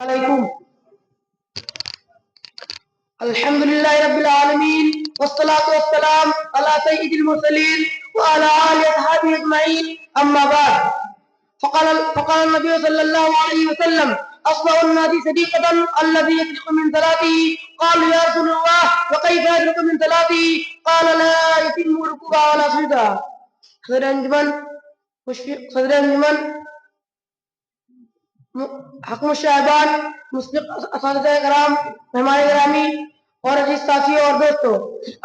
علیکم الحمد للہ رب العالمین والصلاة والسلام علی سید المرسلین وعلی آلہ وصحبہ اجمعین اما بعد فقال النبی صلی اللہ علیہ وسلم اصبح الناس صدیقة الذي يسرق من صلاته قالوا یا رسول اللہ وكيف يسرق من صلاته قال لا يتم ركوعها ولا سجودها. صدر انجمن حکم شاہبان مسلم اساتذہ کرام مہمان گرامی اور عزیز ساتھیوں اور دوستوں،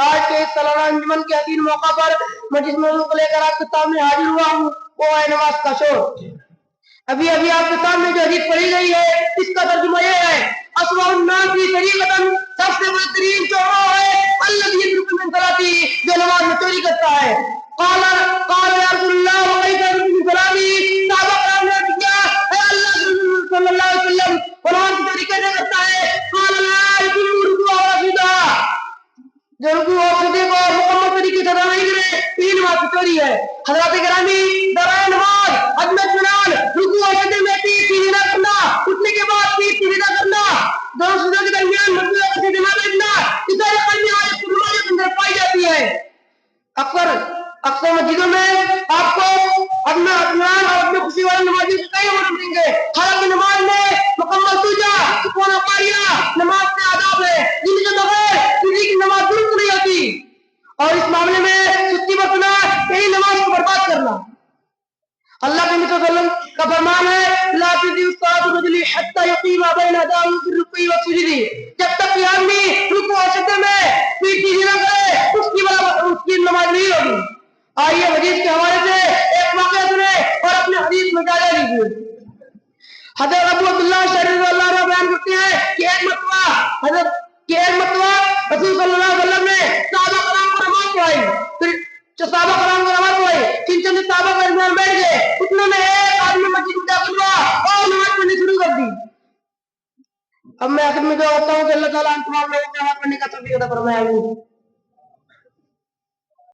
آج کے اس سالانہ انجمن کے حسین موقع پر میں جس موضوع کو لے کر آپ کے سامنے حاضر ہوا ہوں وہ ہے نماز کا شور۔ ابھی آپ کے سامنے جو حدیث پڑھی گئی ہے اس کا ترجمہ یہ ہے: اصبح الناس طریقۃ، سب سے بہترین چوراہ ہے الذی یسرق من صلاتی، جو نماز میں چوری کرتا ہے۔ قال یا رسول اللہ وکیف یسرق من صلاتی، صحابہ کرام نے عرض کیا اے اللہ کے رسول صلی اللہ علیہ وسلم، وہ نماز کی چوری کیسے کرتا ہے؟ قال لا یتم رکوعها ولا سجودها، جو رکوع اور سجدے کو مکمل طریقے سے ادا نہیں کرے یہ نماز کی چوری ہے۔ حضرات گرامی، دوران نماز عدم اطمینان، رکوع اور سجدے میں تیر سیدھی نہ کرنا، اٹھنے کے بعد تیر سیدھی نہ کرنا، دونوں سجدوں کے درمیان رکوع اور سجدے نہ بیٹھنا، اس طرح قلبی حالت کی بیماریوں کے اندر پائی جاتی ہے۔ اکثر مسجدوں میں آپ کو عدم اطمینان اور عدم خوشی والے نمازی سے کئی عمر ملیں گے، حالانکہ نماز میں مکمل توجہ، سکون و قاریہ نماز کے آداب ہے جن کے بغیر کسی کی نماز درست نہیں ہوتی، اور اس معاملے میں سستی برتنا یہی نماز کو برباد کرنا۔ اللہ کے نبی صلی اللہ علیہ وسلم کا فرمان ہے لا تضيع الصلاة الرجل حتى يقيم بين يديه في الركوع والسجود، جب تک یہ آدمی رکوع اور سجدے میں پیٹ سیدھی نہ کرے اس کی نماز نہیں ہوگی۔ آئیے حدیث کے حوالے سے ایک واقعہ سنیں اور اپنے حدیث میں جائزہ لیجیے۔ حضرت ابو عبداللہ شریف اللہ عنہ بیان کرتے ہیں کہ ایک مرتبہ رسول صلی اللہ علیہ وسلم نے صحابہ کرام کو نماز پڑھائی، پھر جو صحابہ کرام کو نماز پڑھائی چند صحابہ کے درمیان بیٹھ گئے، اتنے میں ایک آدمی مسجد میں داخل ہوا اور نماز پڑھنی شروع کر دی۔ اب میں آخر میں جو ہوتا ہوں کہ اللہ تعالیٰ ہم تمام لوگوں کو نماز پڑھنے کا توفیق عطا فرمائے۔